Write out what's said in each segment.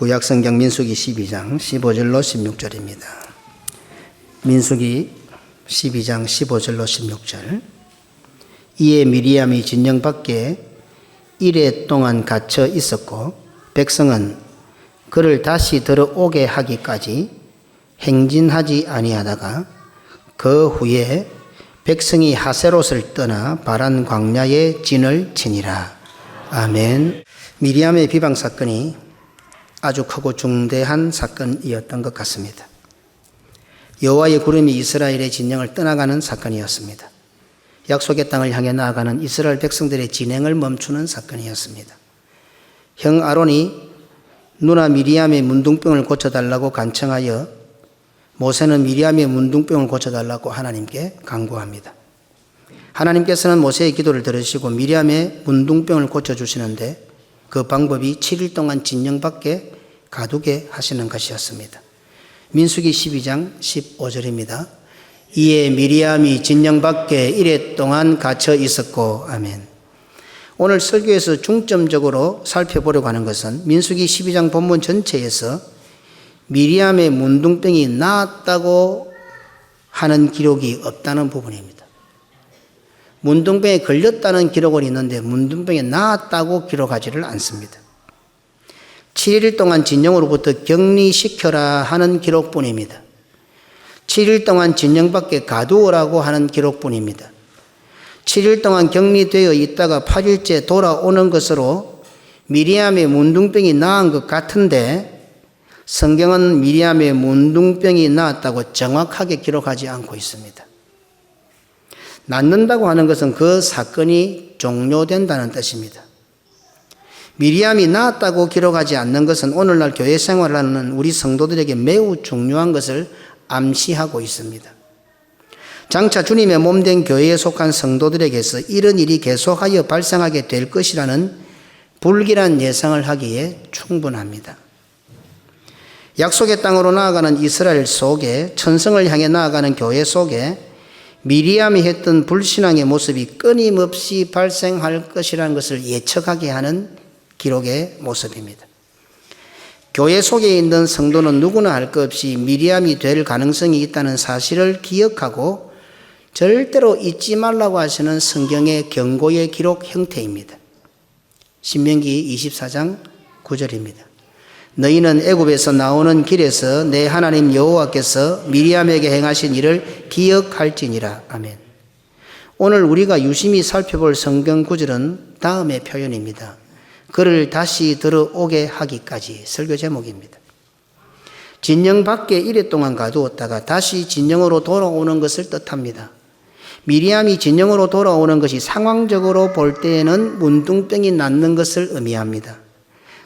구약성경 민수기 12장 15절로 16절입니다. 민수기 12장 15절로 16절. 이에 미리암이 진영 밖에 이레 동안 갇혀 있었고 백성은 그를 다시 들어오게 하기까지 행진하지 아니하다가 그 후에 백성이 하세롯을 떠나 바란 광야에 진을 치니라. 아멘. 미리암의 비방 사건이 아주 크고 중대한 사건이었던 것 같습니다. 여호와의 구름이 이스라엘의 진영을 떠나가는 사건이었습니다. 약속의 땅을 향해 나아가는 이스라엘 백성들의 진행을 멈추는 사건이었습니다. 형 아론이 누나 미리암의 문둥병을 고쳐달라고 간청하여 모세는 미리암의 문둥병을 고쳐달라고 하나님께 간구합니다. 하나님께서는 모세의 기도를 들으시고 미리암의 문둥병을 고쳐주시는데 그 방법이 7일 동안 진영 밖에 가두게 하시는 것이었습니다. 민수기 12장 15절입니다. 이에 미리암이 진영 밖에 이레 동안 갇혀 있었고. 아멘. 오늘 설교에서 중점적으로 살펴보려고 하는 것은 민수기 12장 본문 전체에서 미리암의 문둥병이 나았다고 하는 기록이 없다는 부분입니다. 문둥병에 걸렸다는 기록은 있는데 문둥병에 나았다고 기록하지를 않습니다. 7일 동안 진영으로부터 격리시켜라 하는 기록뿐입니다. 7일 동안 진영 밖에 가두어라고 하는 기록뿐입니다. 7일 동안 격리되어 있다가 8일째 돌아오는 것으로 미리암의 문둥병이 나은 것 같은데 성경은 미리암의 문둥병이 나았다고 정확하게 기록하지 않고 있습니다. 낫는다고 하는 것은 그 사건이 종료된다는 뜻입니다. 미리암이 나았다고 기록하지 않는 것은 오늘날 교회 생활을 하는 우리 성도들에게 매우 중요한 것을 암시하고 있습니다. 장차 주님의 몸된 교회에 속한 성도들에게서 이런 일이 계속하여 발생하게 될 것이라는 불길한 예상을 하기에 충분합니다. 약속의 땅으로 나아가는 이스라엘 속에, 천성을 향해 나아가는 교회 속에 미리암이 했던 불신앙의 모습이 끊임없이 발생할 것이라는 것을 예측하게 하는 기록의 모습입니다. 교회 속에 있는 성도는 누구나 할 것 없이 미리암이 될 가능성이 있다는 사실을 기억하고 절대로 잊지 말라고 하시는 성경의 경고의 기록 형태입니다. 신명기 24장 9절입니다. 너희는 애굽에서 나오는 길에서 내 하나님 여호와께서 미리암에게 행하신 일을 기억할지니라. 아멘. 오늘 우리가 유심히 살펴볼 성경 구절은 다음의 표현입니다. 그를 다시 들어오게 하기까지. 설교 제목입니다. 진영 밖에 이레 동안 가두었다가 다시 진영으로 돌아오는 것을 뜻합니다. 미리암이 진영으로 돌아오는 것이 상황적으로 볼 때에는 문둥병이 낫는 것을 의미합니다.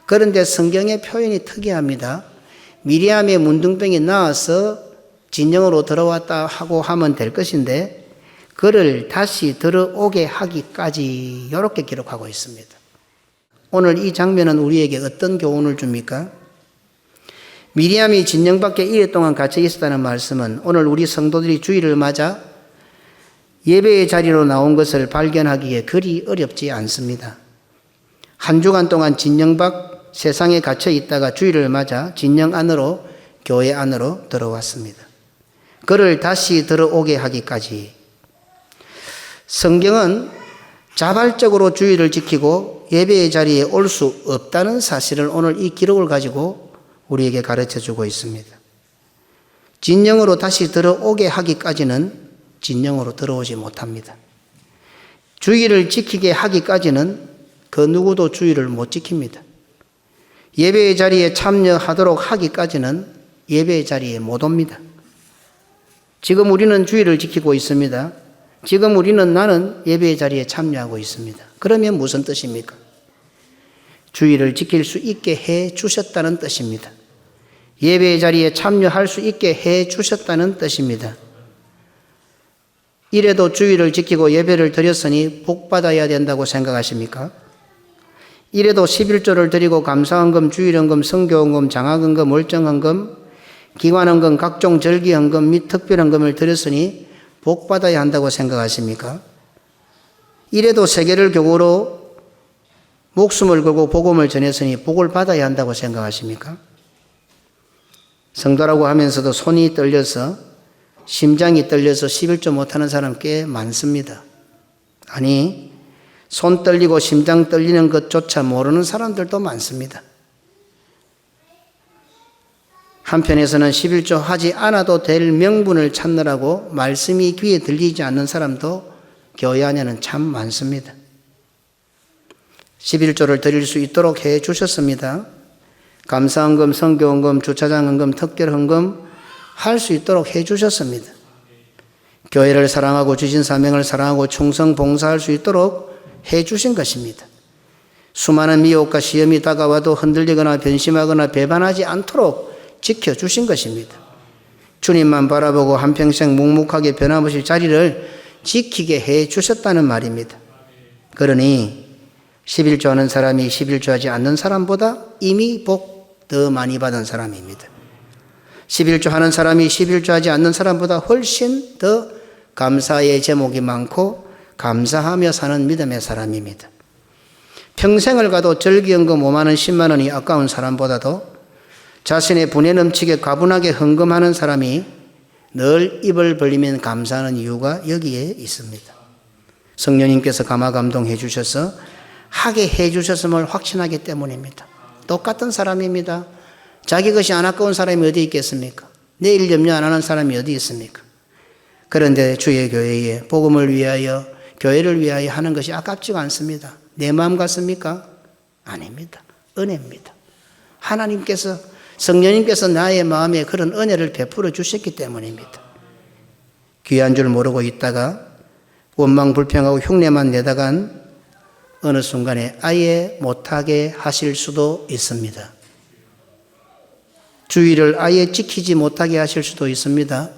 그런데 성경의 표현이 특이합니다. 미리암의 문둥병이 나아서 진영으로 들어왔다 하고 하면 될 것인데 그를 다시 들어오게 하기까지 이렇게 기록하고 있습니다. 오늘 이 장면은 우리에게 어떤 교훈을 줍니까? 미리암이 진영 밖에 이레 동안 갇혀 있었다는 말씀은 오늘 우리 성도들이 주일을 맞아 예배의 자리로 나온 것을 발견하기에 그리 어렵지 않습니다. 한 주간 동안 진영 밖 세상에 갇혀 있다가 주일을 맞아 진영 안으로, 교회 안으로 들어왔습니다. 그를 다시 들어오게 하기까지. 성경은 자발적으로 주일을 지키고 예배의 자리에 올 수 없다는 사실을 오늘 이 기록을 가지고 우리에게 가르쳐 주고 있습니다. 진영으로 다시 들어오게 하기까지는 진영으로 들어오지 못합니다. 주일을 지키게 하기까지는 그 누구도 주일을 못 지킵니다. 예배의 자리에 참여하도록 하기까지는 예배의 자리에 못 옵니다. 지금 우리는 주일을 지키고 있습니다. 지금 우리는 나는 예배의 자리에 참여하고 있습니다. 그러면 무슨 뜻입니까? 주일을 지킬 수 있게 해 주셨다는 뜻입니다. 예배의 자리에 참여할 수 있게 해 주셨다는 뜻입니다. 이래도 주일을 지키고 예배를 드렸으니 복 받아야 된다고 생각하십니까? 이래도 11조를 드리고 감사헌금, 주일헌금, 성교헌금, 장학헌금, 월정헌금, 기관헌금, 각종 절기헌금 및 특별헌금을 드렸으니 복 받아야 한다고 생각하십니까? 이래도 세계를 교구로 목숨을 걸고 복음을 전했으니 복을 받아야 한다고 생각하십니까? 성도라고 하면서도 손이 떨려서 심장이 떨려서 11조 못하는 사람 꽤 많습니다. 아니, 손 떨리고 심장 떨리는 것조차 모르는 사람들도 많습니다. 한편에서는 11조 하지 않아도 될 명분을 찾느라고 말씀이 귀에 들리지 않는 사람도 교회 안에는 참 많습니다. 11조를 드릴 수 있도록 해 주셨습니다. 감사헌금, 선교헌금, 주차장헌금, 특별헌금 할 수 있도록 해 주셨습니다. 교회를 사랑하고 주신 사명을 사랑하고 충성 봉사할 수 있도록 해 주신 것입니다. 수많은 미혹과 시험이 다가와도 흔들리거나 변심하거나 배반하지 않도록 지켜주신 것입니다. 주님만 바라보고 한평생 묵묵하게 변함없이 자리를 지키게 해 주셨다는 말입니다. 그러니 11조 하는 사람이 11조 하지 않는 사람보다 이미 복 더 많이 받은 사람입니다. 11조 하는 사람이 11조 하지 않는 사람보다 훨씬 더 감사의 제목이 많고 감사하며 사는 믿음의 사람입니다. 평생을 가도 절기헌금 5만 원, 10만 원이 아까운 사람보다도 자신의 분에 넘치게 과분하게 헌금하는 사람이 늘 입을 벌리면 감사하는 이유가 여기에 있습니다. 성령님께서 감화감동해 주셔서 하게 해 주셨음을 확신하기 때문입니다. 똑같은 사람입니다. 자기 것이 안 아까운 사람이 어디 있겠습니까? 내일 염려 안 하는 사람이 어디 있습니까? 그런데 주의 교회에 복음을 위하여 교회를 위하여 하는 것이 아깝지가 않습니다. 내 마음 같습니까? 아닙니다. 은혜입니다. 하나님께서 성령님께서 나의 마음에 그런 은혜를 베풀어 주셨기 때문입니다. 귀한 줄 모르고 있다가 원망 불평하고 흉내만 내다간 어느 순간에 아예 못하게 하실 수도 있습니다. 주의를 아예 지키지 못하게 하실 수도 있습니다.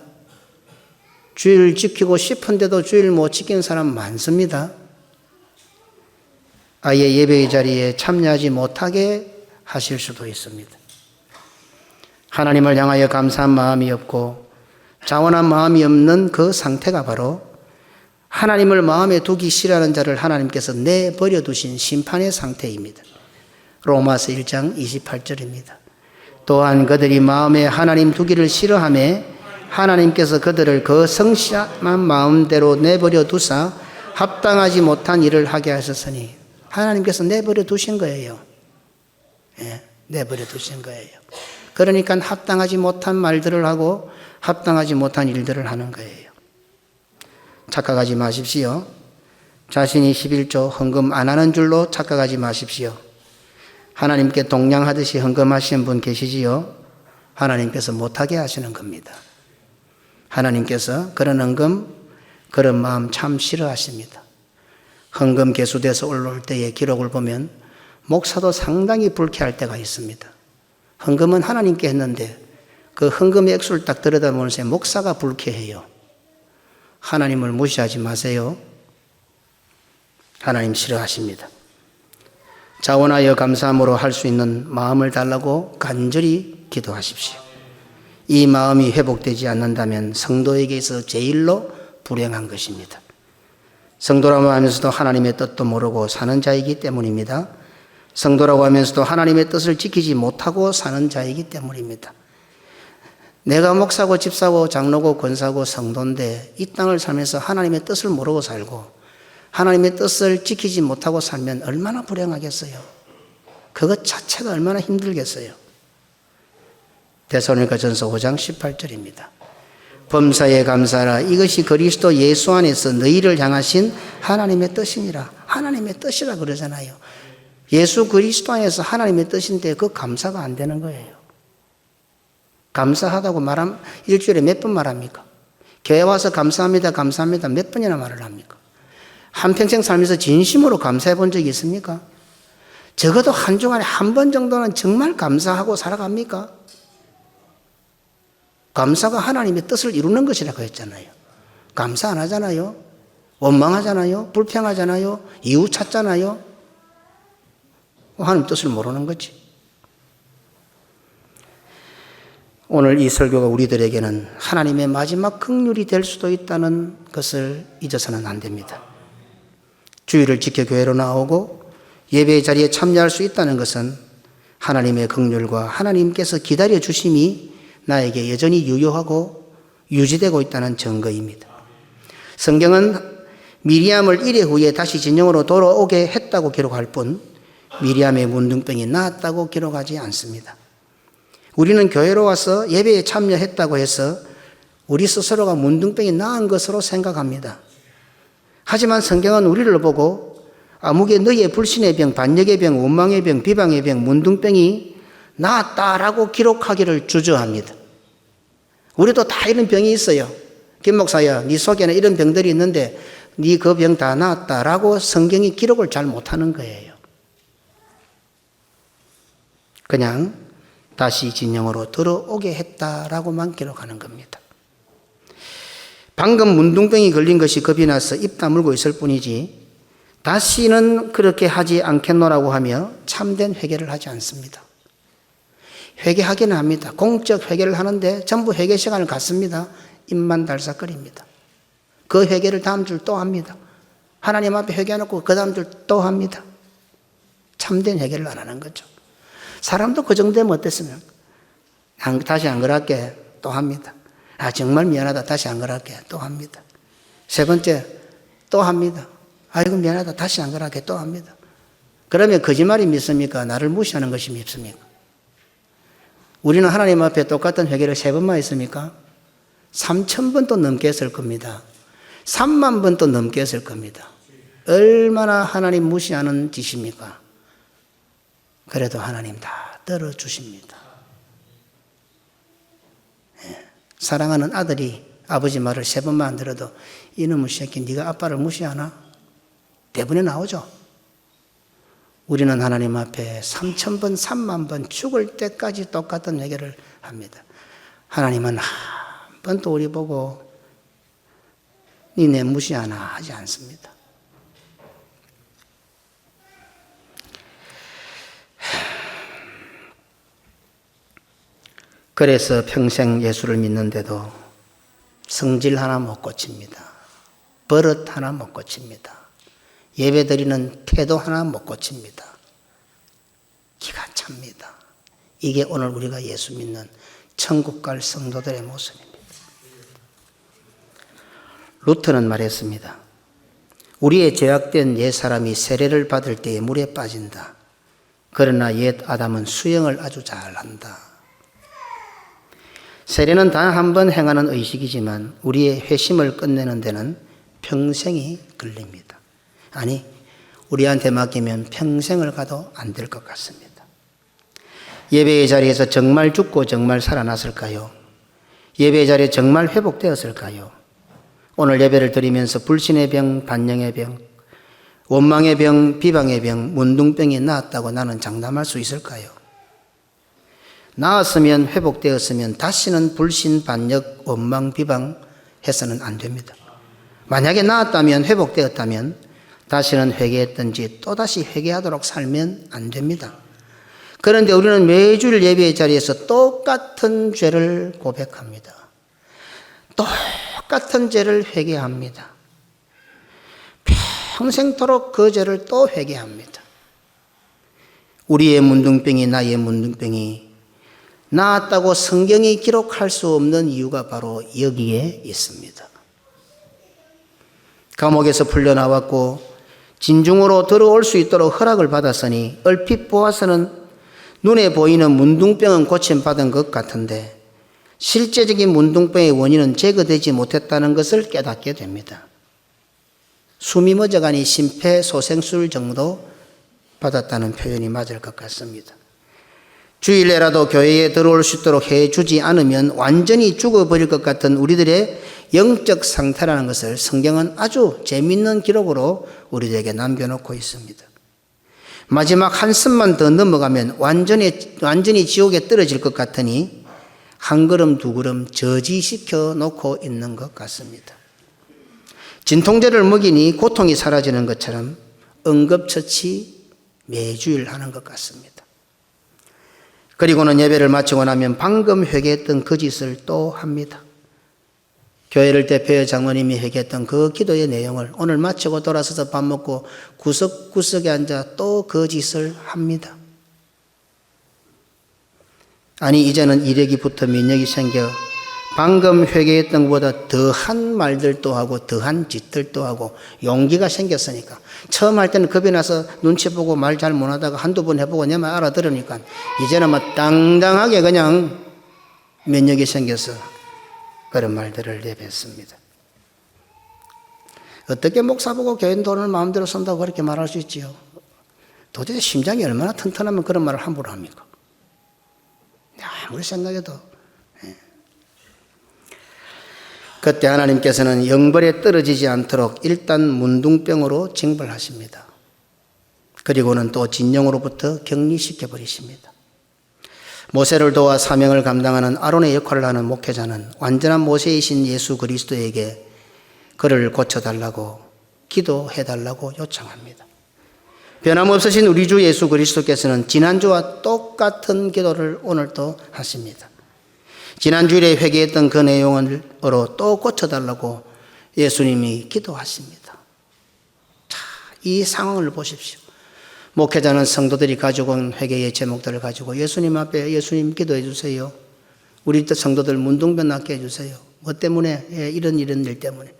주의를 지키고 싶은데도 주의를 못 지키는 사람 많습니다. 아예 예배의 자리에 참여하지 못하게 하실 수도 있습니다. 하나님을 향하여 감사한 마음이 없고 자원한 마음이 없는 그 상태가 바로 하나님을 마음에 두기 싫어하는 자를 하나님께서 내버려 두신 심판의 상태입니다. 로마서 1장 28절입니다. 또한 그들이 마음에 하나님 두기를 싫어하며 하나님께서 그들을 그 성실한 마음대로 내버려 두사 합당하지 못한 일을 하게 하셨으니 하나님께서 내버려 두신 거예요. 예, 내버려 두신 거예요. 그러니까 합당하지 못한 말들을 하고 합당하지 못한 일들을 하는 거예요. 착각하지 마십시오. 자신이 11조 헌금 안 하는 줄로 착각하지 마십시오. 하나님께 동냥하듯이 헌금하시는 분 계시지요? 하나님께서 못하게 하시는 겁니다. 하나님께서 그런 헌금, 그런 마음 참 싫어하십니다. 헌금 개수돼서 올라올 때의 기록을 보면 목사도 상당히 불쾌할 때가 있습니다. 헌금은 하나님께 했는데 그 헌금의 액수를 딱 들여다보면서 목사가 불쾌해요. 하나님을 무시하지 마세요. 하나님 싫어하십니다. 자원하여 감사함으로 할 수 있는 마음을 달라고 간절히 기도하십시오. 이 마음이 회복되지 않는다면 성도에게서 제일로 불행한 것입니다. 성도라고 하면서도 하나님의 뜻도 모르고 사는 자이기 때문입니다. 성도라고 하면서도 하나님의 뜻을 지키지 못하고 사는 자이기 때문입니다. 내가 목사고 집사고 장로고 권사고 성도인데 이 땅을 살면서 하나님의 뜻을 모르고 살고 하나님의 뜻을 지키지 못하고 살면 얼마나 불행하겠어요. 그것 자체가 얼마나 힘들겠어요. 데살로니가전서 5장 18절입니다. 범사에 감사하라. 이것이 그리스도 예수 안에서 너희를 향하신 하나님의 뜻이니라. 하나님의 뜻이라 그러잖아요. 예수 그리스도 안에서 하나님의 뜻인데 그 감사가 안 되는 거예요. 감사하다고 일주일에 몇 번 말합니까? 교회 와서 감사합니다, 감사합니다 몇 번이나 말을 합니까? 한평생 살면서 진심으로 감사해 본 적이 있습니까? 적어도 한 주간에 한 번 정도는 정말 감사하고 살아갑니까? 감사가 하나님의 뜻을 이루는 것이라고 했잖아요. 감사 안 하잖아요. 원망하잖아요. 불평하잖아요. 이유 찾잖아요. 하나님 뜻을 모르는 거지. 오늘 이 설교가 우리들에게는 하나님의 마지막 긍휼이 될 수도 있다는 것을 잊어서는 안 됩니다. 주일을 지켜 교회로 나오고 예배의 자리에 참여할 수 있다는 것은 하나님의 긍휼과 하나님께서 기다려 주심이 나에게 여전히 유효하고 유지되고 있다는 증거입니다. 성경은 미리암을 이래 후에 다시 진영으로 돌아오게 했다고 기록할 뿐 미리암의 문둥병이 나았다고 기록하지 않습니다. 우리는 교회로 와서 예배에 참여했다고 해서 우리 스스로가 문둥병이 나은 것으로 생각합니다. 하지만 성경은 우리를 보고 아무개 너희의 불신의 병, 반역의 병, 원망의 병, 비방의 병, 문둥병이 나았다라고 기록하기를 주저합니다. 우리도 다 이런 병이 있어요. 김 목사야, 네 속에는 이런 병들이 있는데 네 그 병 다 나았다라고 성경이 기록을 잘 못하는 거예요. 그냥 다시 진영으로 들어오게 했다라고만 기록하는 겁니다. 방금 문둥병이 걸린 것이 겁이 나서 입 다물고 있을 뿐이지 다시는 그렇게 하지 않겠노라고 하며 참된 회개를 하지 않습니다. 회개하기는 합니다. 공적 회개를 하는데 전부 회개 시간을 갖습니다. 입만 달싹거립니다. 그 회개를 다음 줄 또 합니다. 하나님 앞에 회개해놓고 그 다음 줄 또 합니다. 참된 회개를 안 하는 거죠. 사람도 그 정도 되면 어땠으면 다시 안 그럴게 또 합니다. 아 정말 미안하다 다시 안 그럴게 또 합니다. 세 번째 또 합니다. 아이고 미안하다 다시 안 그럴게 또 합니다. 그러면 거짓말이 믿습니까? 나를 무시하는 것이 믿습니까? 우리는 하나님 앞에 똑같은 회개를 3번만 했습니까? 3,000번도 넘게 했을 겁니다. 3만 번도 넘게 했을 겁니다. 얼마나 하나님 무시하는 짓입니까? 그래도 하나님 다 들어주십니다. 사랑하는 아들이 아버지 말을 3번만 안 들어도 이놈의 새끼 네가 아빠를 무시하나? 대부분에 나오죠. 우리는 하나님 앞에 3,000번 3만 번 죽을 때까지 똑같은 회개를 합니다. 하나님은 한 번도 우리 보고 니네 무시하나 하지 않습니다. 그래서 평생 예수를 믿는데도 성질 하나 못 고칩니다. 버릇 하나 못 고칩니다. 예배드리는 태도 하나 못 고칩니다. 기가 찹니다. 이게 오늘 우리가 예수 믿는 천국 갈 성도들의 모습입니다. 루터는 말했습니다. 우리의 죄악된 옛 사람이 세례를 받을 때에 물에 빠진다. 그러나 옛 아담은 수영을 아주 잘한다. 세례는 단 한 번 행하는 의식이지만 우리의 회심을 끝내는 데는 평생이 걸립니다. 아니, 우리한테 맡기면 평생을 가도 안 될 것 같습니다. 예배의 자리에서 정말 죽고 정말 살아났을까요? 예배의 자리에 정말 회복되었을까요? 오늘 예배를 드리면서 불신의 병, 반영의 병, 원망의 병, 비방의 병, 문둥병이 나았다고 나는 장담할 수 있을까요? 나았으면 회복되었으면 다시는 불신, 반역, 원망, 비방 해서는 안 됩니다. 만약에 나았다면 회복되었다면 다시는 회개했던지 또다시 회개하도록 살면 안 됩니다. 그런데 우리는 매주일 예배의 자리에서 똑같은 죄를 고백합니다. 똑같은 죄를 회개합니다. 평생토록 그 죄를 또 회개합니다. 우리의 문둥병이 나의 문둥병이 나았다고 성경이 기록할 수 없는 이유가 바로 여기에 있습니다. 감옥에서 풀려나왔고 진중으로 들어올 수 있도록 허락을 받았으니 얼핏 보아서는 눈에 보이는 문둥병은 고침받은 것 같은데 실제적인 문둥병의 원인은 제거되지 못했다는 것을 깨닫게 됩니다. 숨이 멎어가니 심폐소생술 정도 받았다는 표현이 맞을 것 같습니다. 주일내라도 교회에 들어올 수 있도록 해주지 않으면 완전히 죽어버릴 것 같은 우리들의 영적 상태라는 것을 성경은 아주 재미있는 기록으로 우리에게 남겨놓고 있습니다. 마지막 한숨만 더 넘어가면 완전히 지옥에 떨어질 것 같으니 한 걸음 두 걸음 저지시켜 놓고 있는 것 같습니다. 진통제를 먹이니 고통이 사라지는 것처럼 응급처치 매주일 하는 것 같습니다. 그리고는 예배를 마치고 나면 방금 회개했던 그 짓을 또 합니다. 교회를 대표해 장로님이 회개했던 그 기도의 내용을 오늘 마치고 돌아서서 밥 먹고 구석구석에 앉아 또 그 짓을 합니다. 아니 이제는 이력이 붙어 민력이 생겨 방금 회개했던 것보다 더한 말들도 하고 더한 짓들도 하고 용기가 생겼으니까 처음 할 때는 겁이 나서 눈치 보고 말 잘 못하다가 한두 번 해보고 내 말 알아들으니까 이제는 뭐 당당하게 그냥 면역이 생겨서 그런 말들을 내뱉습니다. 어떻게 목사 보고 교인 돈을 마음대로 쓴다고 그렇게 말할 수 있지요? 도대체 심장이 얼마나 튼튼하면 그런 말을 함부로 합니까? 아무리 생각해도. 그때 하나님께서는 영벌에 떨어지지 않도록 일단 문둥병으로 징벌하십니다. 그리고는 또 진영으로부터 격리시켜 버리십니다. 모세를 도와 사명을 감당하는 아론의 역할을 하는 목회자는 완전한 모세이신 예수 그리스도에게 그를 고쳐달라고 기도해달라고 요청합니다. 변함없으신 우리 주 예수 그리스도께서는 지난주와 똑같은 기도를 오늘도 하십니다. 지난주에 회개했던 그 내용으로 또 고쳐달라고 예수님이 기도하십니다. 자, 이 상황을 보십시오. 목회자는 성도들이 가지고 온 회개의 제목들을 가지고 예수님 앞에 예수님 기도해 주세요. 우리 성도들 문둥병 낫게 해주세요. 뭐 때문에? 이런 일 때문에.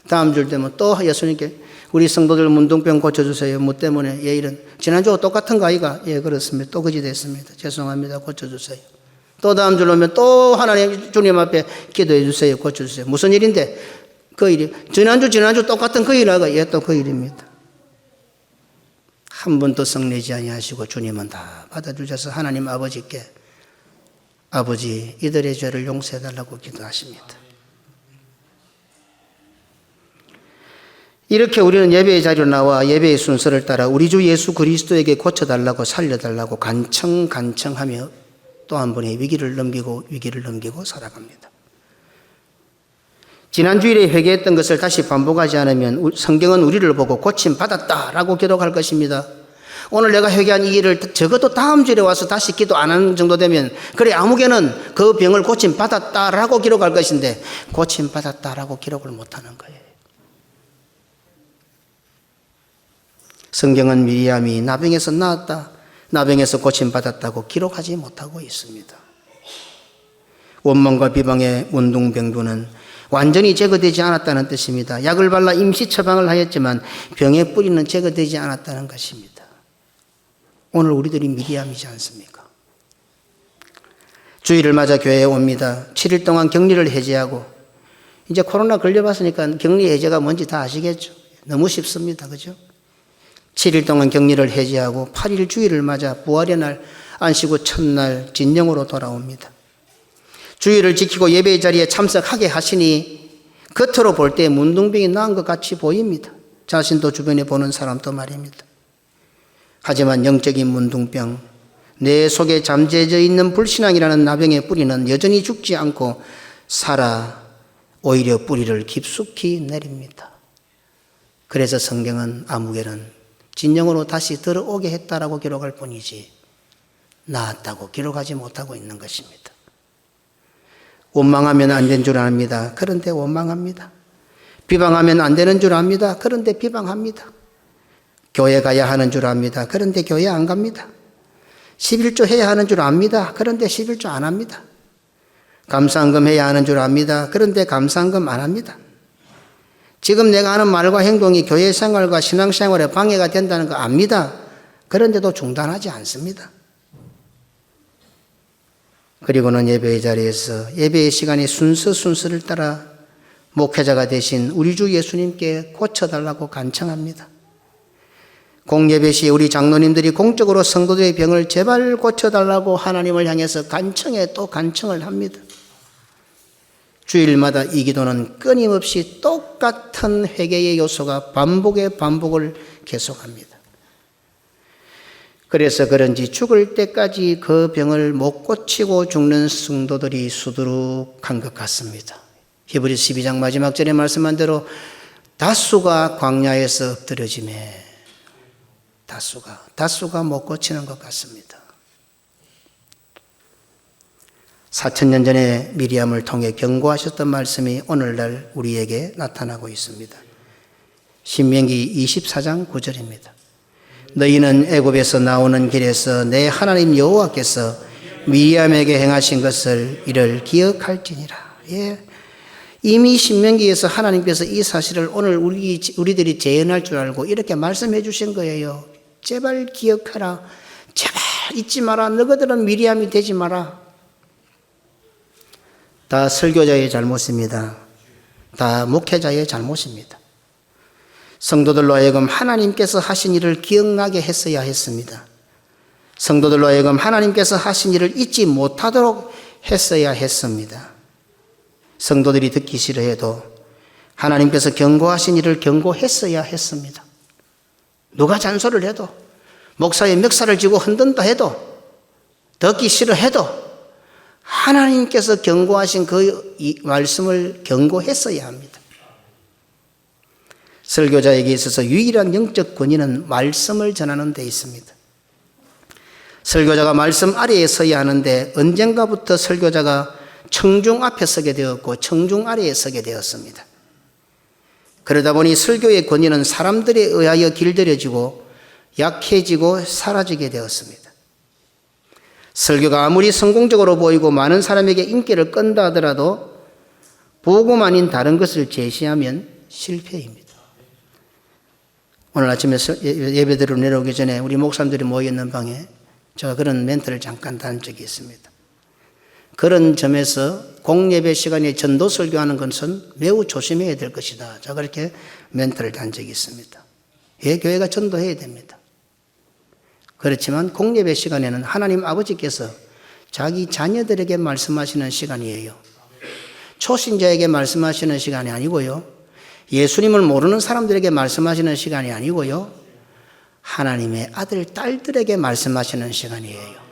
다음 줄 되면 또 예수님께 우리 성도들 문둥병 고쳐주세요. 뭐 때문에? 이런. 지난주와 똑같은 거 아이가? 그렇습니다. 또 그지 됐습니다. 죄송합니다. 고쳐주세요. 또 다음 줄 오면 또 하나님 주님 앞에 기도해 주세요. 고쳐주세요. 무슨 일인데? 그 일이. 지난주 똑같은 그 일 하고 또 그 일입니다. 한 번도 성내지 아니하시고 주님은 다 받아주셔서 하나님 아버지께 아버지 이들의 죄를 용서해달라고 기도하십니다. 이렇게 우리는 예배의 자리로 나와 예배의 순서를 따라 우리 주 예수 그리스도에게 고쳐달라고 살려달라고 간청하며 또 한 번의 위기를 넘기고 살아갑니다. 지난주일에 회개했던 것을 다시 반복하지 않으면 성경은 우리를 보고 고침받았다라고 기록할 것입니다. 오늘 내가 회개한 이 일을 적어도 다음 주일에 와서 다시 기도 안 하는 정도 되면 그래 아무개는 그 병을 고침받았다라고 기록할 것인데 고침받았다라고 기록을 못하는 거예요. 성경은 미리암이 나병에서 나았다, 나병에서 고침받았다고 기록하지 못하고 있습니다. 원망과 비방의 문둥병두는 완전히 제거되지 않았다는 뜻입니다. 약을 발라 임시 처방을 하였지만 병의 뿌리는 제거되지 않았다는 것입니다. 오늘 우리들이 미리암이지 않습니까? 주일을 맞아 교회에 옵니다. 7일 동안 격리를 해제하고 이제 코로나 걸려봤으니까 격리 해제가 뭔지 다 아시겠죠? 너무 쉽습니다. 그죠? 7일 동안 격리를 해제하고 8일 주일을 맞아 부활의 날 안식구 첫날 진영으로 돌아옵니다. 주일을 지키고 예배의 자리에 참석하게 하시니 겉으로 볼 때 문둥병이 나은 것 같이 보입니다. 자신도 주변에 보는 사람도 말입니다. 하지만 영적인 문둥병, 내 속에 잠재져 있는 불신앙이라는 나병의 뿌리는 여전히 죽지 않고 살아 오히려 뿌리를 깊숙이 내립니다. 그래서 성경은 아무개는 진영으로 다시 들어오게 했다라고 기록할 뿐이지 나았다고 기록하지 못하고 있는 것입니다. 원망하면 안 된 줄 압니다. 그런데 원망합니다. 비방하면 안 되는 줄 압니다. 그런데 비방합니다. 교회 가야 하는 줄 압니다. 그런데 교회 안 갑니다. 11조 해야 하는 줄 압니다. 그런데 11조 안 합니다. 감사헌금 해야 하는 줄 압니다. 그런데 감사헌금 안 합니다. 지금 내가 하는 말과 행동이 교회 생활과 신앙생활에 방해가 된다는 거 압니다. 그런데도 중단하지 않습니다. 그리고는 예배의 자리에서 예배의 시간이 순서를 따라 목회자가 되신 우리 주 예수님께 고쳐달라고 간청합니다. 공예배 시에 우리 장로님들이 공적으로 성도들의 병을 제발 고쳐달라고 하나님을 향해서 간청에 또 간청을 합니다. 주일마다 이 기도는 끊임없이 똑같은 회개의 요소가 반복을 계속합니다. 그래서 그런지 죽을 때까지 그 병을 못 고치고 죽는 성도들이 수두룩한 것 같습니다. 히브리서 12장 마지막 절에 말씀한 대로 다수가 광야에서 엎드려지매 다수가 못 고치는 것 같습니다. 4,000년 전에 미리암을 통해 경고하셨던 말씀이 오늘날 우리에게 나타나고 있습니다. 신명기 24장 9절입니다. 너희는 애굽에서 나오는 길에서 내 하나님 여호와께서 미리암에게 행하신 것을 이를 기억할지니라. 예. 이미 신명기에서 하나님께서 이 사실을 오늘 우리들이 재현할 줄 알고 이렇게 말씀해 주신 거예요. 제발 기억하라. 제발 잊지 마라. 너희들은 미리암이 되지 마라. 다 설교자의 잘못입니다. 다 목회자의 잘못입니다. 성도들로 하여금 하나님께서 하신 일을 기억나게 했어야 했습니다. 성도들로 하여금 하나님께서 하신 일을 잊지 못하도록 했어야 했습니다. 성도들이 듣기 싫어해도 하나님께서 경고하신 일을 경고했어야 했습니다. 누가 잔소리를 해도 목사의 멱살을 쥐고 흔든다 해도 듣기 싫어해도 하나님께서 경고하신 그 말씀을 경고했어야 합니다. 설교자에게 있어서 유일한 영적 권위는 말씀을 전하는 데 있습니다. 설교자가 말씀 아래에 서야 하는데 언젠가부터 설교자가 청중 앞에 서게 되었고 청중 아래에 서게 되었습니다. 그러다 보니 설교의 권위는 사람들에 의하여 길들여지고 약해지고 사라지게 되었습니다. 설교가 아무리 성공적으로 보이고 많은 사람에게 인기를 끈다 하더라도 복음 아닌 다른 것을 제시하면 실패입니다. 오늘 아침에 예배드리러 내려오기 전에 우리 목사님들이 모여있는 방에 제가 그런 멘트를 잠깐 단 적이 있습니다. 그런 점에서 공예배 시간에 전도 설교하는 것은 매우 조심해야 될 것이다. 제가 그렇게 멘트를 단 적이 있습니다. 예, 교회가 전도해야 됩니다. 그렇지만 공예배 시간에는 하나님 아버지께서 자기 자녀들에게 말씀하시는 시간이에요. 초신자에게 말씀하시는 시간이 아니고요. 예수님을 모르는 사람들에게 말씀하시는 시간이 아니고요. 하나님의 아들, 딸들에게 말씀하시는 시간이에요.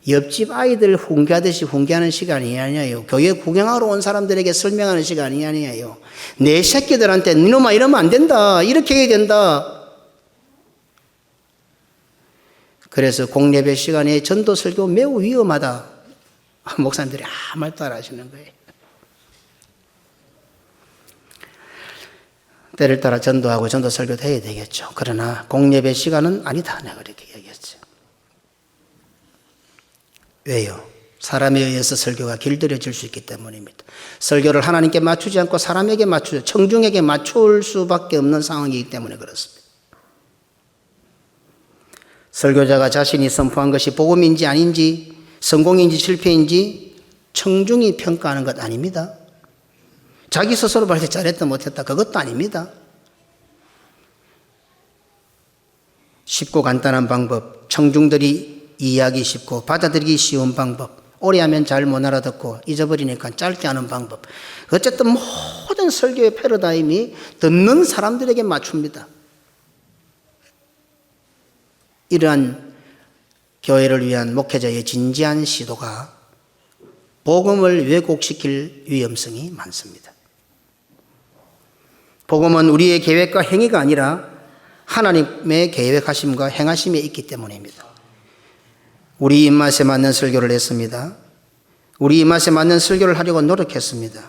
옆집 아이들 훈계하듯이 훈계하는 시간이 아니에요. 교회 구경하러 온 사람들에게 설명하는 시간이 아니에요. 내 새끼들한테 니놈아 이러면 안 된다. 이렇게 해야 된다. 그래서 공예배 시간에 전도 설교 매우 위험하다. 목사님들이 아무 말도 안 하시는 거예요. 때를 따라 전도하고 전도 설교도 해야 되겠죠. 그러나 공예배 시간은 아니다. 내가 그렇게 얘기했죠. 왜요? 사람에 의해서 설교가 길들여질 수 있기 때문입니다. 설교를 하나님께 맞추지 않고 사람에게 맞추죠. 청중에게 맞출 수밖에 없는 상황이기 때문에 그렇습니다. 설교자가 자신이 선포한 것이 복음인지 아닌지, 성공인지 실패인지 청중이 평가하는 것 아닙니다. 자기 스스로 볼 때 잘했다 못했다 그것도 아닙니다. 쉽고 간단한 방법, 청중들이 이해하기 쉽고 받아들이기 쉬운 방법, 오래 하면 잘 못 알아듣고 잊어버리니까 짧게 하는 방법. 어쨌든 모든 설교의 패러다임이 듣는 사람들에게 맞춥니다. 이러한 교회를 위한 목회자의 진지한 시도가 복음을 왜곡시킬 위험성이 많습니다. 복음은 우리의 계획과 행위가 아니라 하나님의 계획하심과 행하심에 있기 때문입니다. 우리 입맛에 맞는 설교를 했습니다. 우리 입맛에 맞는 설교를 하려고 노력했습니다.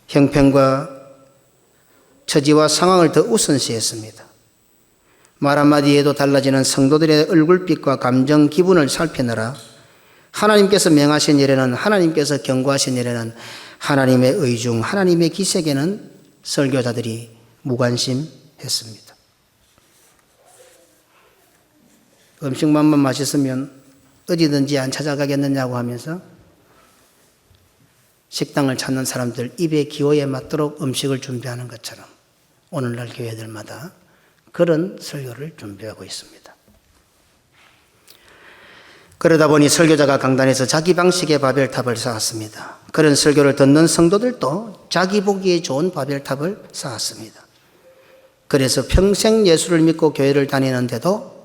형편과 처지와 상황을 더 우선시했습니다. 말 한마디에도 달라지는 성도들의 얼굴빛과 감정, 기분을 살피느라 하나님께서 명하신 일에는, 하나님께서 경고하신 일에는, 하나님의 의중, 하나님의 기색에는 설교자들이 무관심했습니다. 음식만 맛있으면 어디든지 안 찾아가겠느냐고 하면서 식당을 찾는 사람들 입의 기호에 맞도록 음식을 준비하는 것처럼 오늘날 교회들마다 그런 설교를 준비하고 있습니다. 그러다 보니 설교자가 강단에서 자기 방식의 바벨탑을 쌓았습니다. 그런 설교를 듣는 성도들도 자기 보기에 좋은 바벨탑을 쌓았습니다. 그래서 평생 예수를 믿고 교회를 다니는데도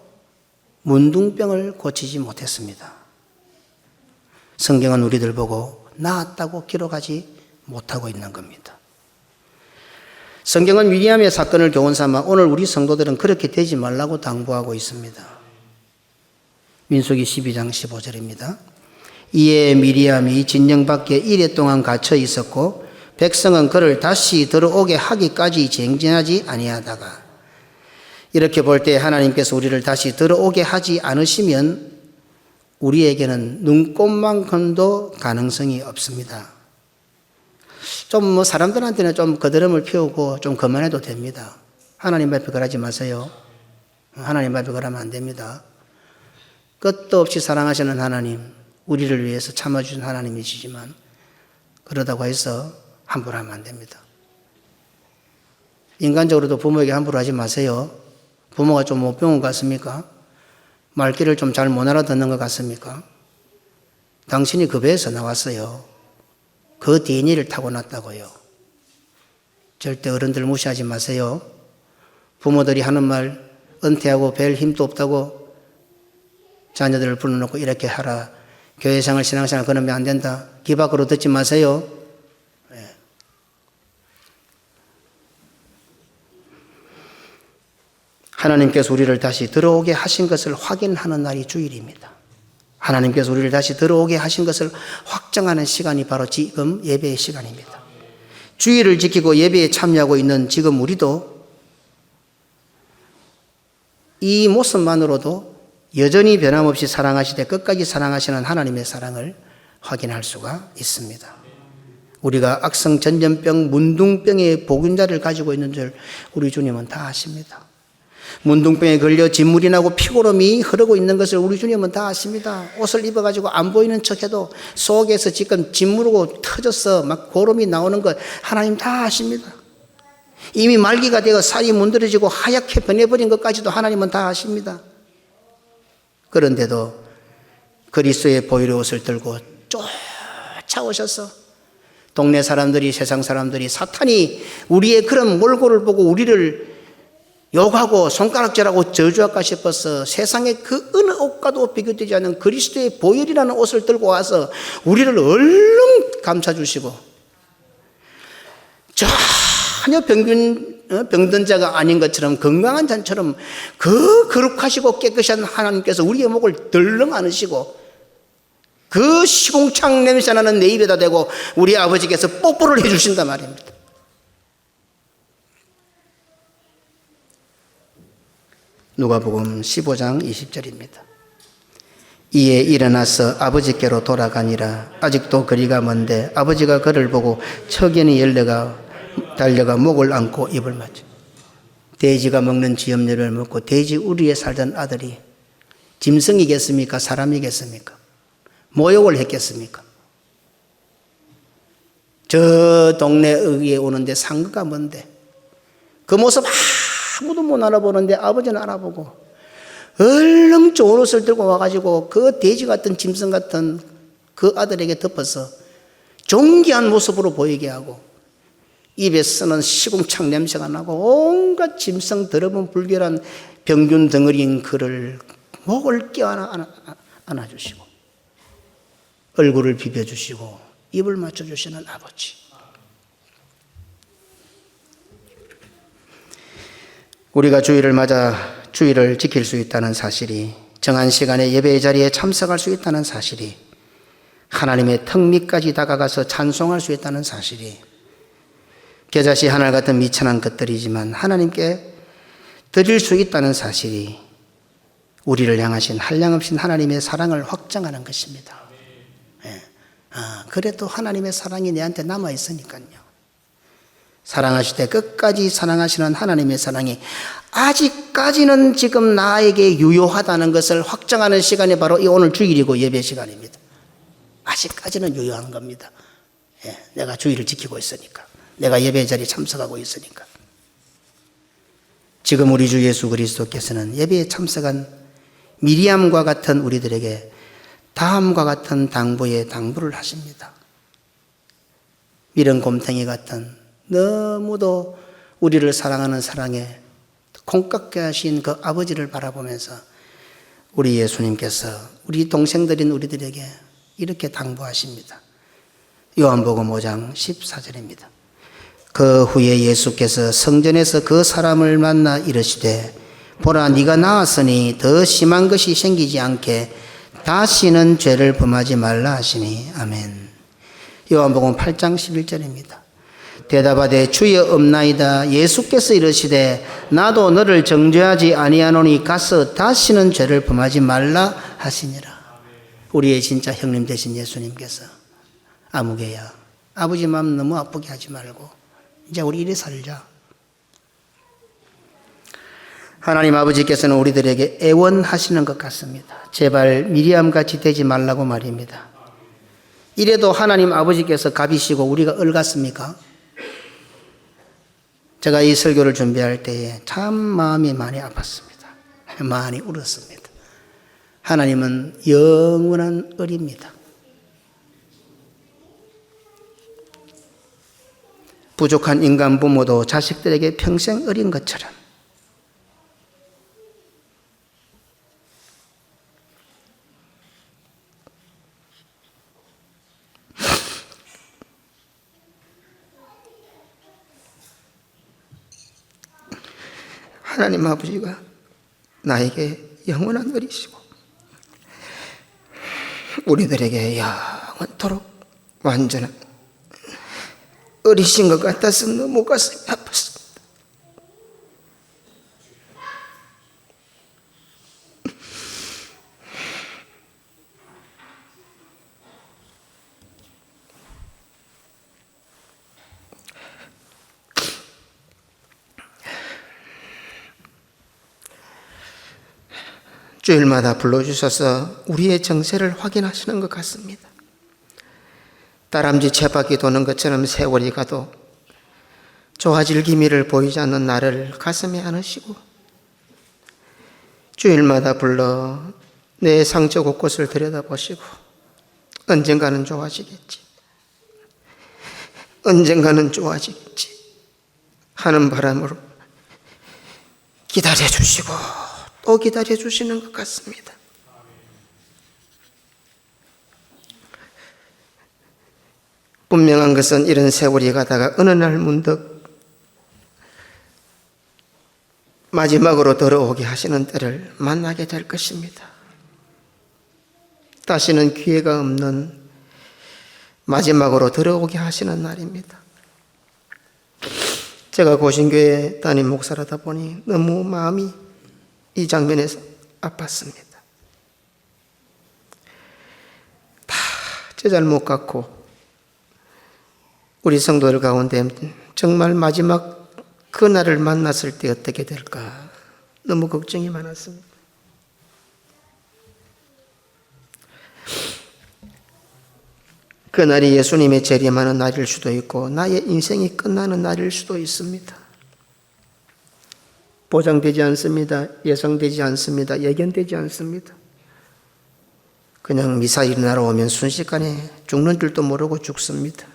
문둥병을 고치지 못했습니다. 성경은 우리들 보고 나았다고 기록하지 못하고 있는 겁니다. 성경은 미리암의 사건을 교훈 삼아 오늘 우리 성도들은 그렇게 되지 말라고 당부하고 있습니다. 민수기 12장 15절입니다. 이에 미리암이 진영 밖에 이레 동안 갇혀 있었고 백성은 그를 다시 들어오게 하기까지 쟁진하지 아니하다가. 이렇게 볼 때 하나님께서 우리를 다시 들어오게 하지 않으시면 우리에게는 눈꼽만큼도 가능성이 없습니다. 좀 사람들한테는 좀 거드름을 피우고 좀 그만해도 됩니다. 하나님 앞에 그러지 마세요. 하나님 앞에 그러면 안 됩니다. 끝도 없이 사랑하시는 하나님, 우리를 위해서 참아주신 하나님이시지만 그러다고 해서 함부로 하면 안 됩니다. 인간적으로도 부모에게 함부로 하지 마세요. 부모가 좀 못 배운 것 같습니까? 말귀를 좀 잘 못 알아듣는 것 같습니까? 당신이 그 배에서 나왔어요. 그 DNA를 타고났다고요. 절대 어른들 무시하지 마세요. 부모들이 하는 말 은퇴하고 별 힘도 없다고 자녀들을 불러놓고 이렇게 하라. 교회생활 신앙생활 그러면 안 된다. 귀 밖으로 듣지 마세요. 네. 하나님께서 우리를 다시 들어오게 하신 것을 확인하는 날이 주일입니다. 하나님께서 우리를 다시 들어오게 하신 것을 확정하는 시간이 바로 지금 예배의 시간입니다. 주일을 지키고 예배에 참여하고 있는 지금 우리도 이 모습만으로도 여전히 변함없이 사랑하시되 끝까지 사랑하시는 하나님의 사랑을 확인할 수가 있습니다. 우리가 악성 전염병, 문둥병의 보균자를 가지고 있는 줄 우리 주님은 다 아십니다. 문둥병에 걸려 진물이 나고 피고름이 흐르고 있는 것을 우리 주님은 다 아십니다. 옷을 입어가지고 안 보이는 척해도 속에서 지금 진물고 터져서 막 고름이 나오는 것 하나님 다 아십니다. 이미 말기가 되어 살이 문드러지고 하얗게 변해버린 것까지도 하나님은 다 아십니다. 그런데도 그리스도의 보혈의 옷을 들고 쫓아오셔서 동네 사람들이, 세상 사람들이, 사탄이 우리의 그런 몰골을 보고 우리를 욕하고 손가락질하고 저주할까 싶어서 세상의 그 어느 옷과도 비교되지 않는 그리스도의 보혈이라는 옷을 들고 와서 우리를 얼른 감싸주시고 전혀 병든 자가 아닌 것처럼 건강한 자처럼 그 거룩하시고 깨끗한 하나님께서 우리의 목을 덜렁 안으시고 그 시궁창 냄새나는 내 입에다 대고 우리 아버지께서 뽀뽀를 해주신단 말입니다. 누가복음 15장 20절입니다. 이에 일어나서 아버지께로 돌아가니라. 아직도 거리가 먼데 아버지가 그를 보고 척연히 달려가 목을 안고 입을 맞춰. 돼지가 먹는 쥐염려를 먹고 돼지 우리에 살던 아들이 짐승이겠습니까? 사람이겠습니까? 모욕을 했겠습니까? 저 동네에 오는데 상가가 뭔데 그 모습 아무도 못 알아보는데 아버지는 알아보고 얼른 좋은 옷을 들고 와가지고 그 돼지 같은 짐승 같은 그 아들에게 덮어서 존귀한 모습으로 보이게 하고 입에 쓰는 시궁창 냄새가 나고 온갖 짐승 더러운 불결한 병균 덩어리인 그를 목을 껴안아 안아주시고 얼굴을 비벼주시고 입을 맞춰주시는 아버지. 우리가 주일을 맞아 주일을 지킬 수 있다는 사실이, 정한 시간에 예배의 자리에 참석할 수 있다는 사실이, 하나님의 턱 밑까지 다가가서 찬송할 수 있다는 사실이 겨자씨 하늘 같은 미천한 것들이지만 하나님께 드릴 수 있다는 사실이 우리를 향하신 한량없인 하나님의 사랑을 확정하는 것입니다. 그래도 하나님의 사랑이 내한테 남아있으니까요. 사랑하실 때 끝까지 사랑하시는 하나님의 사랑이 아직까지는 지금 나에게 유효하다는 것을 확정하는 시간이 바로 이 오늘 주일이고 예배 시간입니다. 아직까지는 유효한 겁니다. 내가 주일을 지키고 있으니까, 내가 예배 자리에 참석하고 있으니까. 지금 우리 주 예수 그리스도께서는 예배에 참석한 미리암과 같은 우리들에게 다음과 같은 당부를 하십니다. 미련 곰탱이 같은 너무도 우리를 사랑하는 사랑에 콩깍게 하신 그 아버지를 바라보면서 우리 예수님께서 우리 동생들인 우리들에게 이렇게 당부하십니다. 요한복음 5장 14절입니다. 그 후에 예수께서 성전에서 그 사람을 만나 이르시되 보라, 네가 나았으니 더 심한 것이 생기지 않게 다시는 죄를 범하지 말라 하시니. 아멘. 요한복음 8장 11절입니다. 대답하되 주여 없나이다. 예수께서 이르시되 나도 너를 정죄하지 아니하노니 가서 다시는 죄를 범하지 말라 하시니라. 우리의 진짜 형님 되신 예수님께서 아무개야, 아버지 마음 너무 아프게 하지 말고 이제 우리 이래 살자. 하나님 아버지께서는 우리들에게 애원하시는 것 같습니다. 제발 미리암같이 되지 말라고 말입니다. 이래도 하나님 아버지께서 갑이시고 우리가 을 같습니까? 제가 이 설교를 준비할 때에 참 마음이 많이 아팠습니다. 많이 울었습니다. 하나님은 영원한 을입니다. 부족한 인간 부모도 자식들에게 평생 을인 것처럼 하나님 아버지가 나에게 영원한 을이시고 우리들에게 영원토록 완전한 을이신 것 같아서 너무 가슴이 아팠습니다. 주일마다 불러주셔서 우리의 정세를 확인하시는 것 같습니다. 다람쥐 쳇바퀴 도는 것처럼 세월이 가도 좋아질 기미를 보이지 않는 나를 가슴에 안으시고 주일마다 불러 내 상처 곳곳을 들여다보시고 언젠가는 좋아지겠지, 언젠가는 좋아지겠지 하는 바람으로 기다려주시고 또 기다려주시는 것 같습니다. 분명한 것은 이런 세월이 가다가 어느 날 문득 마지막으로 돌아오게 하시는 때를 만나게 될 것입니다. 다시는 기회가 없는 마지막으로 돌아오게 하시는 날입니다. 제가 고신교회 담임 목사라다 보니 너무 마음이 이 장면에서 아팠습니다. 다 제 잘못 같고 우리 성도들 가운데 정말 마지막 그날을 만났을 때 어떻게 될까 너무 걱정이 많았습니다. 그날이 예수님의 재림하는 날일 수도 있고 나의 인생이 끝나는 날일 수도 있습니다. 보장되지 않습니다. 예상되지 않습니다. 예견되지 않습니다. 그냥 미사일이 날아오면 순식간에 죽는 줄도 모르고 죽습니다.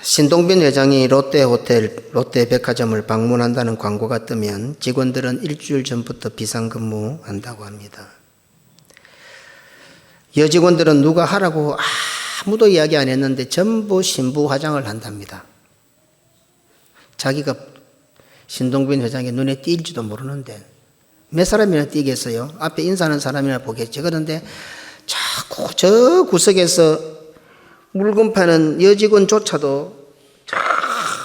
신동빈 회장이 롯데호텔, 롯데백화점을 방문한다는 광고가 뜨면 직원들은 일주일 전부터 비상근무한다고 합니다. 여직원들은 누가 하라고 아무도 이야기 안 했는데 전부 신부 화장을 한답니다. 자기가 신동빈 회장의 눈에 띄일지도 모르는데 몇 사람이나 띄겠어요? 앞에 인사하는 사람이나 보겠지. 그런데 자꾸 저 구석에서 물건 파는 여직원조차도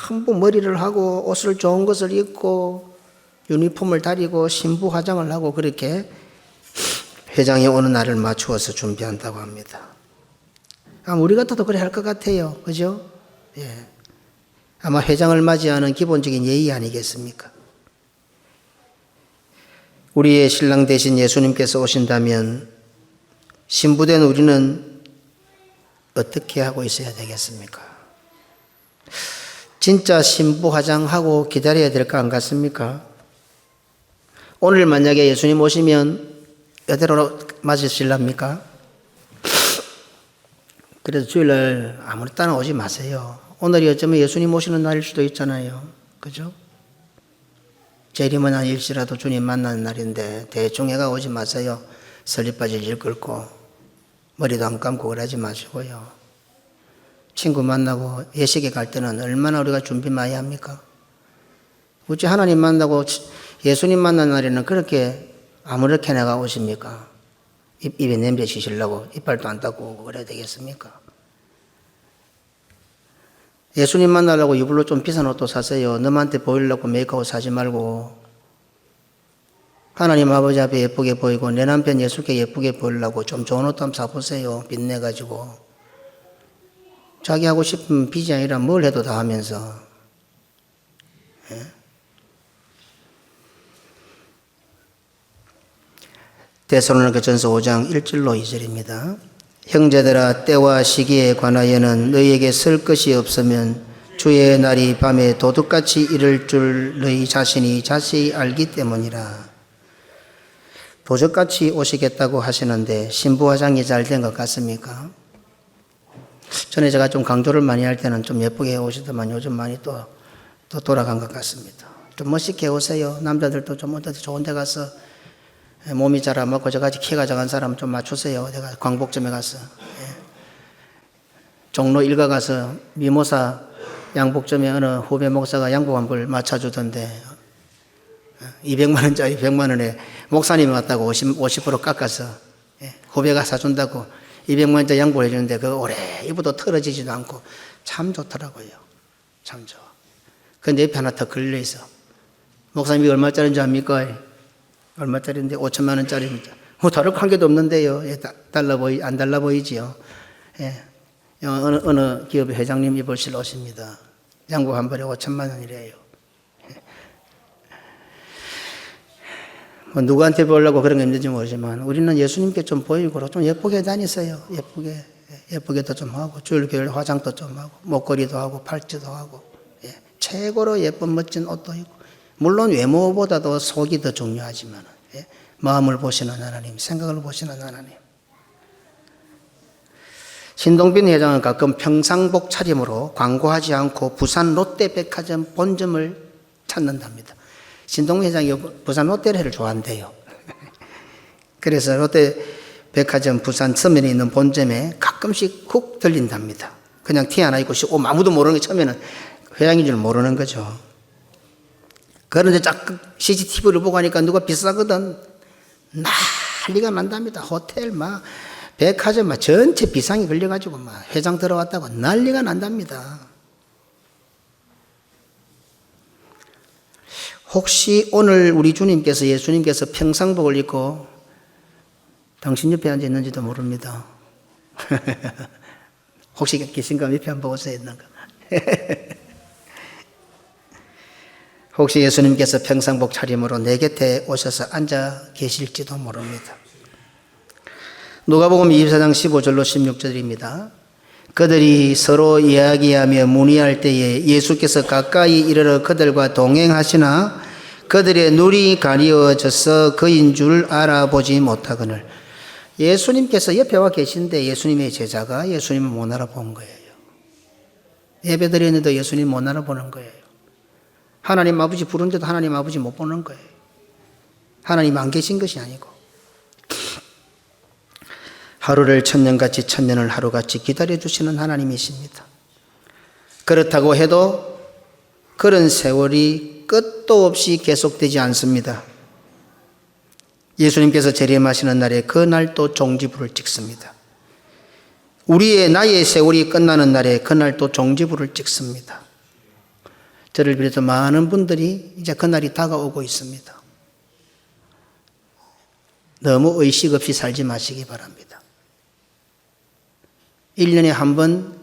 전부 머리를 하고 옷을 좋은 것을 입고 유니폼을 다리고 신부 화장을 하고 그렇게 회장이 오는 날을 맞추어서 준비한다고 합니다. 우리 같아도 그래 할 것 같아요. 그죠? 예. 아마 회장을 맞이하는 기본적인 예의 아니겠습니까? 우리의 신랑 대신 예수님께서 오신다면 신부된 우리는 어떻게 하고 있어야 되겠습니까? 진짜 신부 화장하고 기다려야 될 거 안 같습니까? 오늘 만약에 예수님 오시면 이대로 맞으실랍니까? 그래서 주일날 아무리 따라오지 마세요. 오늘이 어쩌면 예수님 오시는 날일 수도 있잖아요. 그죠? 재림은 아닐지라도 주님 만나는 날인데 대충 해가 오지 마세요. 설리바지를 끌고 머리도 안 감고 그러지 마시고요. 친구 만나고 예식에 갈 때는 얼마나 우리가 준비 많이 합니까? 어찌 하나님 만나고 예수님 만난 날에는 그렇게 아무렇게 나가 오십니까? 입에 냄새 씻으려고 이빨도 안 닦고 오고 그래야 되겠습니까? 예수님 만나려고 이불로 좀 비싼 옷도 사세요. 남한테 보이려고 메이크업 사지 말고 하나님 아버지 앞에 예쁘게 보이고 내 남편 예수께 예쁘게 보이려고 좀 좋은 옷 한번 사보세요. 빛내가지고. 자기 하고 싶은 빚이 아니라 뭘 해도 다 하면서. 예? 데살로니가전서 5장 1절로 2절입니다. 형제들아 때와 시기에 관하여는 너희에게 쓸 것이 없으면 주의 날이 밤에 도둑같이 이를 줄 너희 자신이 자세히 알기 때문이라. 도적같이 오시겠다고 하시는데 신부 화장이 잘 된 것 같습니까? 전에 제가 좀 강조를 많이 할 때는 좀 예쁘게 오시더만 요즘 많이 또 돌아간 것 같습니다. 좀 멋있게 오세요. 남자들도 좀 어디 좋은 데 가서 몸이 잘 안 맞고 저같이 키가 작은 사람 좀 맞추세요. 내가 광복점에 가서. 종로 일가 가서 미모사 양복점에 어느 후배 목사가 양복 한 벌 맞춰주던데 200만 원짜리 100만 원에 목사님이 왔다고 50% 깎아서 후배가 사준다고 200만 원짜리 양복을 해주는데 그거 오래 입어도 털어지지도 않고 참 좋더라고요. 참 좋아. 근데 옆에 하나 더 걸려있어. 목사님이 얼마짜리인지 압니까? 얼마짜리인데 5천만 원짜리입니다. 다를 한 개도 없는데요. 안 달라 보이지요. 예. 어느 기업의 회장님 입으실 옷입니다. 양복 한 벌에 5천만 원이래요. 누구한테 보려고 그런 게 있는지 모르지만 우리는 예수님께 좀 보이고 좀 예쁘게 다니세요. 예쁘게도 좀 하고 줄기를 화장도 좀 하고 목걸이도 하고 팔찌도 하고 최고로 예쁜 멋진 옷도 입고 물론 외모보다도 속이 더 중요하지만 마음을 보시는 하나님, 생각을 보시는 하나님. 신동빈 회장은 가끔 평상복 차림으로 광고하지 않고 부산 롯데백화점 본점을 찾는답니다. 신동 회장이 부산 롯데를 좋아한대요. 그래서 롯데백화점 부산 서면에 있는 본점에 가끔씩 훅 들린답니다. 그냥 티 하나 입고 아무도 모르는 게 처음에는 회장인 줄 모르는 거죠. 그런데 자꾸 CCTV를 보고 하니까 누가 비싸거든. 난리가 난답니다. 호텔 백화점 전체 비상이 걸려가지고 회장 들어왔다고 난리가 난답니다. 혹시 오늘 우리 주님께서 예수님께서 평상복을 입고 당신 옆에 앉아 있는지도 모릅니다. 혹시 계신가 옆에 한번 보세요. 혹시 예수님께서 평상복 차림으로 내 곁에 오셔서 앉아 계실지도 모릅니다. 누가복음 24장 15절로 16절입니다. 그들이 서로 이야기하며 문의할 때에 예수께서 가까이 이르러 그들과 동행하시나 그들의 눈이 가리워져서 그인 줄 알아보지 못하거늘. 예수님께서 옆에 와 계신데 예수님의 제자가 예수님을 못 알아본 거예요. 예배 드리는데도 예수님 못 알아보는 거예요. 하나님 아버지 부른데도 하나님 아버지 못 보는 거예요. 하나님 안 계신 것이 아니고. 하루를 천년같이 천년을 하루같이 기다려주시는 하나님이십니다. 그렇다고 해도 그런 세월이 끝도 없이 계속되지 않습니다. 예수님께서 재림하시는 날에 그 날도 종지부를 찍습니다. 나의 세월이 끝나는 날에 그 날도 종지부를 찍습니다. 저를 비롯해 많은 분들이 이제 그 날이 다가오고 있습니다. 너무 의식 없이 살지 마시기 바랍니다. 1년에 한 번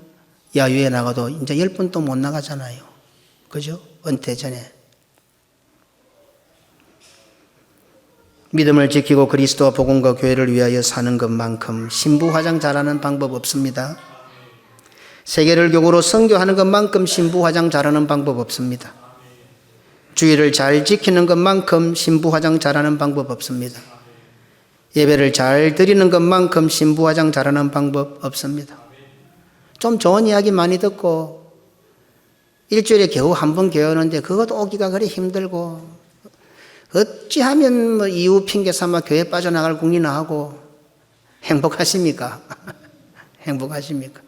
야유에 나가도 이제 10번도 못 나가잖아요. 그죠? 은퇴 전에. 믿음을 지키고 그리스도와 복음과 교회를 위하여 사는 것만큼 신부 화장 잘하는 방법 없습니다. 세계를 교구로 선교하는 것만큼 신부 화장 잘하는 방법 없습니다. 주의를 잘 지키는 것만큼 신부 화장 잘하는 방법 없습니다. 예배를 잘 드리는 것만큼 신부 화장 잘하는 방법 없습니다. 좀 좋은 이야기 많이 듣고 일주일에 겨우 한 번 교회 오는데 그것도 오기가 그리 힘들고 어찌하면 이유 핑계 삼아 교회 빠져나갈 궁리나 하고 행복하십니까? 행복하십니까?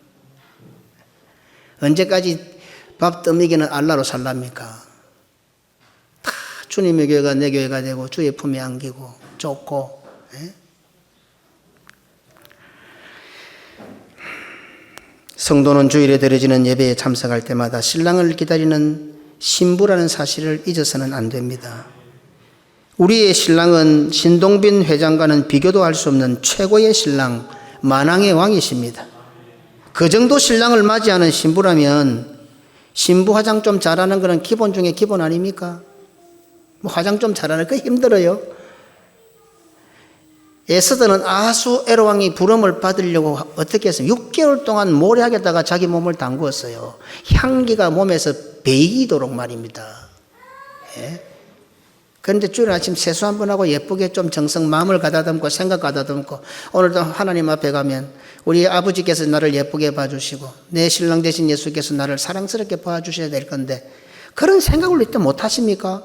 언제까지 밥 떠먹이는 알라로 살랍니까? 다 주님의 교회가 내 교회가 되고 주의 품에 안기고 좋고. 성도는 주일에 드려지는 예배에 참석할 때마다 신랑을 기다리는 신부라는 사실을 잊어서는 안 됩니다. 우리의 신랑은 신동빈 회장과는 비교도 할 수 없는 최고의 신랑, 만왕의 왕이십니다. 그 정도 신랑을 맞이하는 신부라면 신부 화장 좀 잘하는 거는 기본 중에 기본 아닙니까? 뭐 화장 좀 잘하는 거 힘들어요. 에스더는 아수에로왕이 부름을 받으려고 어떻게 했어요? 6개월 동안 모래하게다가 자기 몸을 담그었어요. 향기가 몸에서 배이도록 말입니다. 예? 그런데 주일 아침 세수 한번 하고 예쁘게 좀 정성 마음을 가다듬고 생각 가다듬고 오늘도 하나님 앞에 가면 우리 아버지께서 나를 예쁘게 봐주시고 내 신랑 되신 예수께서 나를 사랑스럽게 봐주셔야 될 건데 그런 생각을 이때 못 하십니까?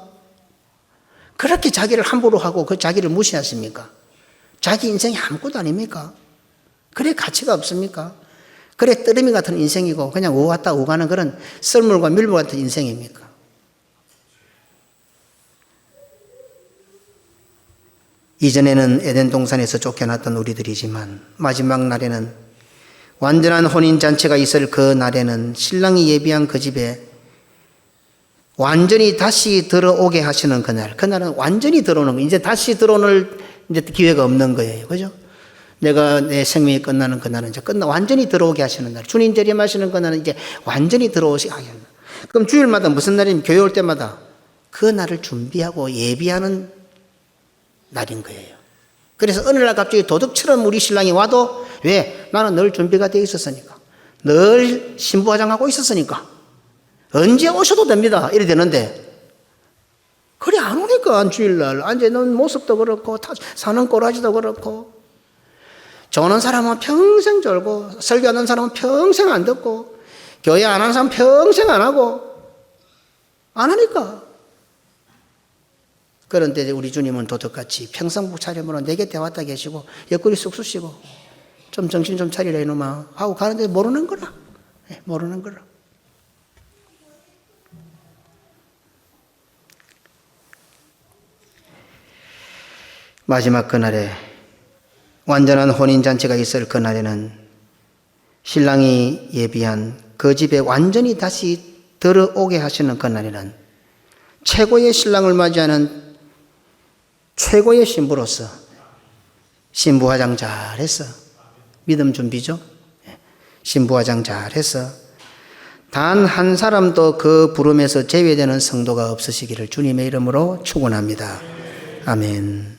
그렇게 자기를 함부로 하고 그 자기를 무시하십니까? 자기 인생이 아무것도 아닙니까? 그래 가치가 없습니까? 그래 뜨르미 같은 인생이고 그냥 오갔다 오가는 그런 썰물과 밀물 같은 인생입니까? 이전에는 에덴 동산에서 쫓겨났던 우리들이지만 마지막 날에는 완전한 혼인잔치가 있을 그 날에는 신랑이 예비한 그 집에 완전히 다시 들어오게 하시는 그날, 그날은 완전히 들어오는 거예요. 이제 다시 들어오는 이제 기회가 없는 거예요. 그죠? 내가 내 생명이 끝나는 그날은 이제 완전히 들어오게 하시는 날. 주님 재림하시는 그날은 이제 완전히 들어오시게 하시는 날. 그럼 주일마다 무슨 날이면 교회 올 때마다 그 날을 준비하고 예비하는 날인 거예요. 그래서 어느 날 갑자기 도둑처럼 우리 신랑이 와도 왜? 나는 늘 준비가 되어 있었으니까. 늘 신부 화장하고 있었으니까. 언제 오셔도 됩니다. 이래 되는데 그래 안 오니까 주일날 앉아있는 모습도 그렇고 사는 꼬라지도 그렇고 조는 사람은 평생 졸고 설교하는 사람은 평생 안 듣고 교회 안 하는 사람은 평생 안 하고 안 하니까. 그런데 우리 주님은 도둑같이 평상복 차림으로 내 곁에 왔다 계시고 옆구리 쑥 쑤시고 좀 정신 좀 차리라 이놈아 하고 가는데 모르는 거라. 모르는 거라. 마지막 그날에 완전한 혼인잔치가 있을 그날에는 신랑이 예비한 그 집에 완전히 다시 들어오게 하시는 그날에는 최고의 신랑을 맞이하는 최고의 신부로서 신부 화장 잘했어. 믿음 준비죠. 신부 화장 잘했어. 단 한 사람도 그 부름에서 제외되는 성도가 없으시기를 주님의 이름으로 축원합니다. 아멘.